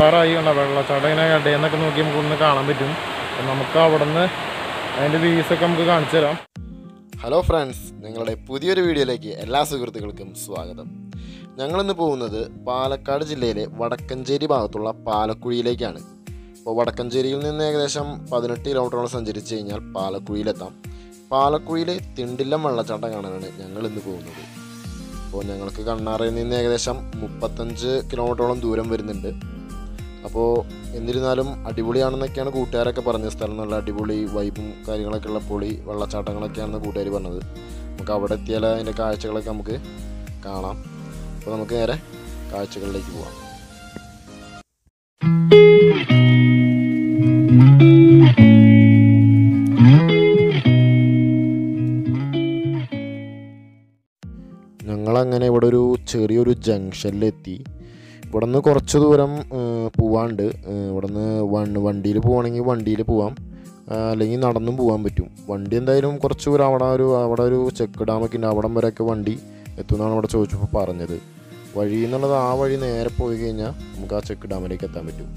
എത്താറായി. കണ്ട വെള്ളച്ചാട്ടം ഇങ്ങനെ ഇടയെന്നൊക്കെ നോക്കി നമുക്കൊന്ന് കാണാൻ പറ്റും. നമുക്ക് അവിടെ നിന്ന് അതിൻ്റെ വ്യൂസൊക്കെ നമുക്ക് കാണിച്ചു തരാം. ഹലോ ഫ്രണ്ട്സ്, നിങ്ങളുടെ പുതിയൊരു വീഡിയോയിലേക്ക് എല്ലാ സുഹൃത്തുക്കൾക്കും സ്വാഗതം. ഞങ്ങളിന്ന് പോകുന്നത് പാലക്കാട് ജില്ലയിലെ വടക്കഞ്ചേരി ഭാഗത്തുള്ള പാലക്കുഴിയിലേക്കാണ്. അപ്പോൾ വടക്കഞ്ചേരിയിൽ നിന്ന് ഏകദേശം 18 കിലോമീറ്ററോളം സഞ്ചരിച്ച് കഴിഞ്ഞാൽ പാലക്കുഴിയിലെത്താം. പാലക്കുഴിയിലെ തിണ്ടില്ലം വെള്ളച്ചാട്ടം കാണാനാണ് ഞങ്ങൾ ഇന്ന് പോകുന്നത്. അപ്പോൾ ഞങ്ങൾക്ക് കണ്ണാറയിൽ നിന്ന് ഏകദേശം 35 കിലോമീറ്ററോളം ദൂരം വരുന്നുണ്ട്. അപ്പോൾ എന്നിരുന്നാലും അടിപൊളിയാണെന്നൊക്കെയാണ് കൂട്ടുകാരൊക്കെ പറഞ്ഞത്. സ്ഥലം നല്ല അടിപൊളി വൈബും കാര്യങ്ങളൊക്കെ ഉള്ള പൊളി വെള്ളച്ചാട്ടങ്ങളൊക്കെയാണെന്ന് കൂട്ടുകാർ പറഞ്ഞത്. നമുക്ക് അവിടെ എത്തിയാൽ അതിൻ്റെ കാഴ്ചകളൊക്കെ നമുക്ക് കാണാം. അപ്പോൾ നമുക്ക് നേരെ കാഴ്ചകളിലേക്ക് പോകാം. ഞങ്ങളങ്ങനെ ഇവിടെ ഒരു ചെറിയൊരു ജംഗ്ഷനിലെത്തി. ഇവിടെ നിന്ന് കുറച്ച് ദൂരം പോവാണ്ട്. ഇവിടെ നിന്ന് വണ്ടിയിൽ പോവുകയാണെങ്കിൽ വണ്ടിയിൽ പോവാം, അല്ലെങ്കിൽ നടന്നും പോകാൻ പറ്റും. വണ്ടി എന്തായാലും കുറച്ച് ദൂരം അവിടെ ഒരു ചെക്ക് ഡാമൊക്കെ ഉണ്ട്. അവിടം വരെയൊക്കെ വണ്ടി എത്തുമെന്നാണ് ഇവിടെ ചോദിച്ചപ്പോൾ പറഞ്ഞത്. വഴി എന്നുള്ളത് ആ വഴി നേരെ പോയി കഴിഞ്ഞാൽ നമുക്ക് ആ ചെക്ക് ഡാമിലേക്ക് എത്താൻ പറ്റും.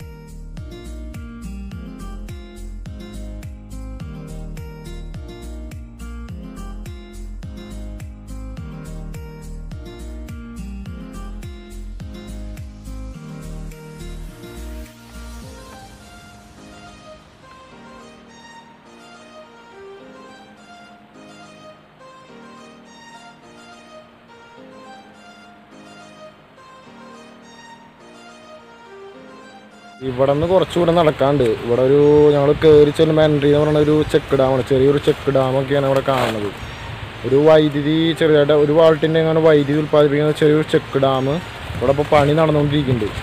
ഇവിടെ നിന്ന് കുറച്ചുകൂടെ നടക്കാണ്ട്. ഇവിടെ ഒരു ഞങ്ങൾ കയറി ചെല്ലുമ്പോൾ എൻട്രി എന്ന് പറയുന്ന ഒരു ചെക്ക് ഡാമാണ്. ചെറിയൊരു ചെക്ക് ഡാമൊക്കെയാണ് ഇവിടെ കാണുന്നത്. ഒരു വൈദ്യുതി ചെറിയായിട്ട് ഒരു വാൾട്ടിൻ്റെ അങ്ങനെ വൈദ്യുതി ഉൽപ്പാദിപ്പിക്കുന്ന ചെറിയൊരു ചെക്ക് ഡാം ഇവിടെ ഇപ്പോൾ പണി നടന്നുകൊണ്ടിരിക്കുന്നുണ്ട്.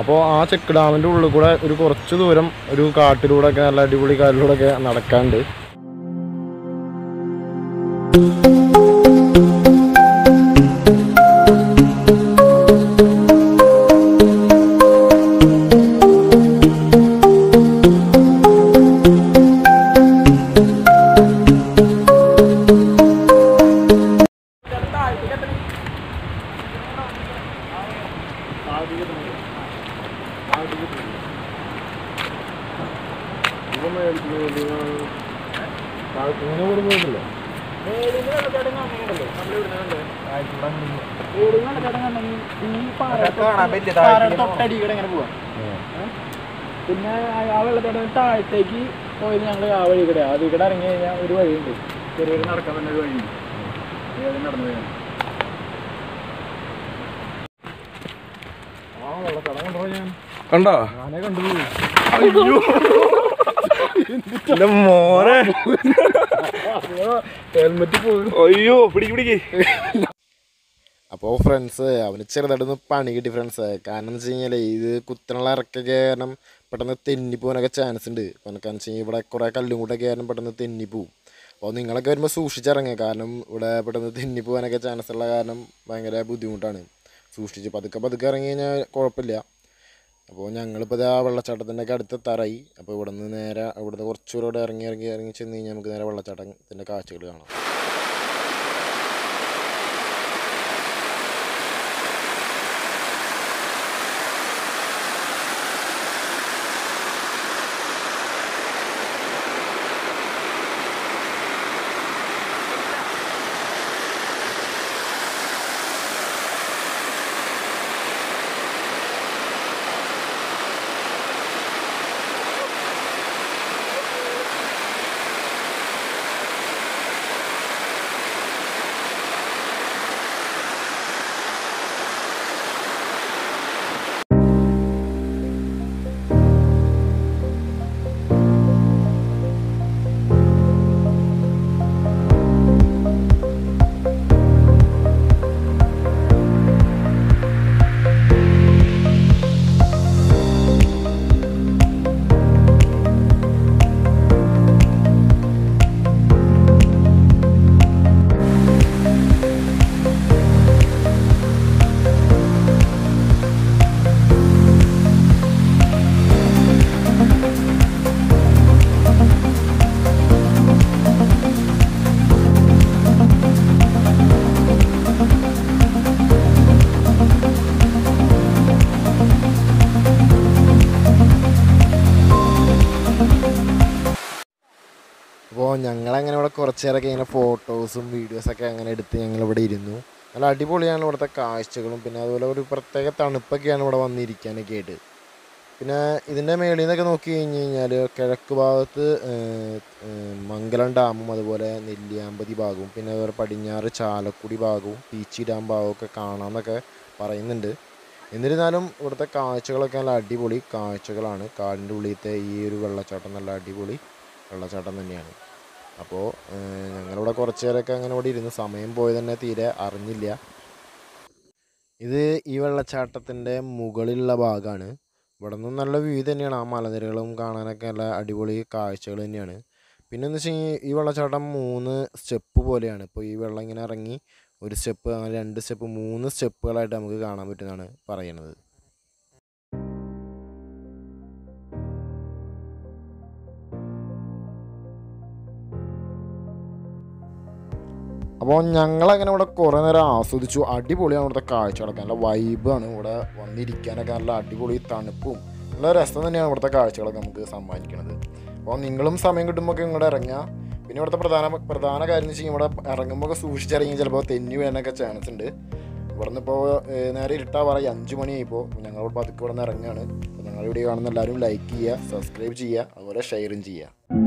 അപ്പോൾ ആ ചെക്ക് ഡാമിൻ്റെ ഉള്ളിൽ കൂടെ ഒരു കുറച്ച് ദൂരം ഒരു കാട്ടിലൂടെയൊക്കെ നല്ല അടിപൊളി കാട്ടിലൂടെയൊക്കെ നടക്കാണ്ട്. പിന്നെ ആ വെള്ളത്തോടെ താഴത്തേക്ക് പോയത് ഞങ്ങൾ ആ വഴി കൂടെ. അത് ഇവിടെ ഇറങ്ങി കഴിഞ്ഞാൽ ഒരു വഴിയുണ്ട്, ചെറിയൊരു നടക്കാൻ തന്നെ ഒരു വഴിയുണ്ട്. നടന്നു പോയാൽ ആ വെള്ളത്തോടെ കൊണ്ടുപോയി ഞാൻ കണ്ടോ? ഞാനേ കണ്ടുപോയി. മോനെ ഹെൽമെറ്റ് പോയി. അയ്യോ പിടിക്ക്. അപ്പോൾ ഫ്രണ്ട്സ്, അവന് ചെറുതായിട്ടൊന്ന് പണി കിട്ടി ഫ്രണ്ട്സ്. കാരണം എന്ന് വെച്ച് കഴിഞ്ഞാൽ ഇത് കുത്തനുള്ള ഇറക്കൊക്കെ കാരണം പെട്ടെന്ന് തെന്നിപ്പോകാനൊക്കെ ചാൻസ് ഉണ്ട്. കാരണം എന്ന് വെച്ച് കഴിഞ്ഞാൽ ഇവിടെ കുറേ കല്ലും കൂടെ കാരണം പെട്ടെന്ന് തെന്നിപ്പോവും. അപ്പോൾ നിങ്ങളൊക്കെ വരുമ്പോൾ സൂക്ഷിച്ചിറങ്ങുക. കാരണം ഇവിടെ പെട്ടെന്ന് തെന്നിപ്പോകാനൊക്കെ ചാൻസ് ഉള്ള കാരണം ഭയങ്കര ബുദ്ധിമുട്ടാണ്. സൂക്ഷിച്ച് പതുക്കെ ഇറങ്ങി കഴിഞ്ഞാൽ കുഴപ്പമില്ല. അപ്പോൾ ഞങ്ങളിപ്പോൾ ആ വെള്ളച്ചാട്ടത്തിൻ്റെ ഒക്കെ അടുത്തെത്താറായി. അപ്പോൾ ഇവിടെ നിന്ന് നേരെ ഇവിടുന്ന് കുറച്ചുകൂടെ ഇറങ്ങി ചെന്ന് കഴിഞ്ഞാൽ നമുക്ക് നേരെ വെള്ളച്ചാട്ടത്തിൻ്റെ കാഴ്ചകൾ കാണാം. അപ്പോൾ ഞങ്ങളങ്ങനെ ഇവിടെ കുറച്ച് നേരമൊക്കെ ഇങ്ങനെ ഫോട്ടോസും വീഡിയോസൊക്കെ അങ്ങനെ എടുത്ത് ഞങ്ങളിവിടെ ഇരുന്നു. നല്ല അടിപൊളിയാണ് ഇവിടുത്തെ കാഴ്ചകളും, പിന്നെ അതുപോലെ ഒരു പ്രത്യേക തണുപ്പൊക്കെയാണ് ഇവിടെ വന്നിരിക്കാനൊക്കെ ആയിട്ട്. പിന്നെ ഇതിൻ്റെ മേളിൽ നിന്നൊക്കെ നോക്കി കഴിഞ്ഞ് കഴിഞ്ഞാൽ കിഴക്ക് ഭാഗത്ത് മംഗലം ഡാമും അതുപോലെ നെല്ലിയാമ്പതി ഭാഗവും പിന്നെ അതുപോലെ പടിഞ്ഞാറ് ചാലക്കുടി ഭാഗവും പീച്ചി ഡാം ഭാഗവും ഒക്കെ കാണാമെന്നൊക്കെ പറയുന്നുണ്ട്. എന്നിരുന്നാലും ഇവിടുത്തെ കാഴ്ചകളൊക്കെ നല്ല അടിപൊളി കാഴ്ചകളാണ്. കാടിൻ്റെ ഉള്ളിലത്തെ ഈ ഒരു വെള്ളച്ചാട്ടം നല്ല അടിപൊളി വെള്ളച്ചാട്ടം തന്നെയാണ്. അപ്പോൾ ഞങ്ങളിവിടെ കുറച്ച് നേരമൊക്കെ അങ്ങനെ ഇവിടെ ഇരുന്ന് സമയം പോയത് തന്നെ തീരെ അറിഞ്ഞില്ല. ഇത് ഈ വെള്ളച്ചാട്ടത്തിൻ്റെ മുകളിലുള്ള ഭാഗമാണ്. ഇവിടെ നിന്നും നല്ല വ്യൂ തന്നെയാണ്. ആ മലനിരകളും കാണാനൊക്കെ നല്ല അടിപൊളി കാഴ്ചകൾ തന്നെയാണ്. പിന്നെ എന്ന് വെച്ച് കഴിഞ്ഞാൽ ഈ വെള്ളച്ചാട്ടം 3 സ്റ്റെപ്പ് പോലെയാണ്. ഇപ്പോൾ ഈ വെള്ളം ഇങ്ങനെ ഇറങ്ങി ഒരു സ്റ്റെപ്പ്, അങ്ങനെ 2 സ്റ്റെപ്പ്, 3 സ്റ്റെപ്പുകളായിട്ട് നമുക്ക് കാണാൻ പറ്റുമെന്നാണ് പറയുന്നത്. അപ്പോൾ ഞങ്ങളങ്ങനെ ഇവിടെ കുറേ നേരം ആസ്വദിച്ചു. അടിപൊളിയാണ് ഇവിടുത്തെ കാഴ്ചകളൊക്കെ. നല്ല വൈബാണ് ഇവിടെ വന്നിരിക്കാനൊക്കെ. നല്ല അടിപൊളി തണുപ്പും നല്ല രസം തന്നെയാണ് ഇവിടുത്തെ കാഴ്ചകളൊക്കെ നമുക്ക് സമ്മാനിക്കുന്നത്. അപ്പോൾ നിങ്ങളും സമയം കിട്ടുമ്പോൾ ഇങ്ങോട്ട് ഇറങ്ങുക. പിന്നെ ഇവിടുത്തെ പ്രധാന കാര്യം എന്ന് വെച്ച് കഴിഞ്ഞാൽ ഇവിടെ ഇറങ്ങുമ്പോൾ സൂക്ഷിച്ചിറങ്ങി ചിലപ്പോൾ തെന്നി വീഴാനൊക്കെ ചാൻസ് ഉണ്ട്. ഇവിടെ നിന്ന് ഇപ്പോൾ നേരെ ഇരുട്ടാവാറായി 5 മണിയായിപ്പോൾ ഞങ്ങൾ പതുക്കെ ഇവിടെ നിന്ന് ഇറങ്ങുകയാണ്. അപ്പോൾ ഞങ്ങൾ വീഡിയോ കാണുന്ന എല്ലാവരും ലൈക്ക് ചെയ്യുക, സബ്സ്ക്രൈബ് ചെയ്യുക, അതുപോലെ ഷെയറും ചെയ്യുക.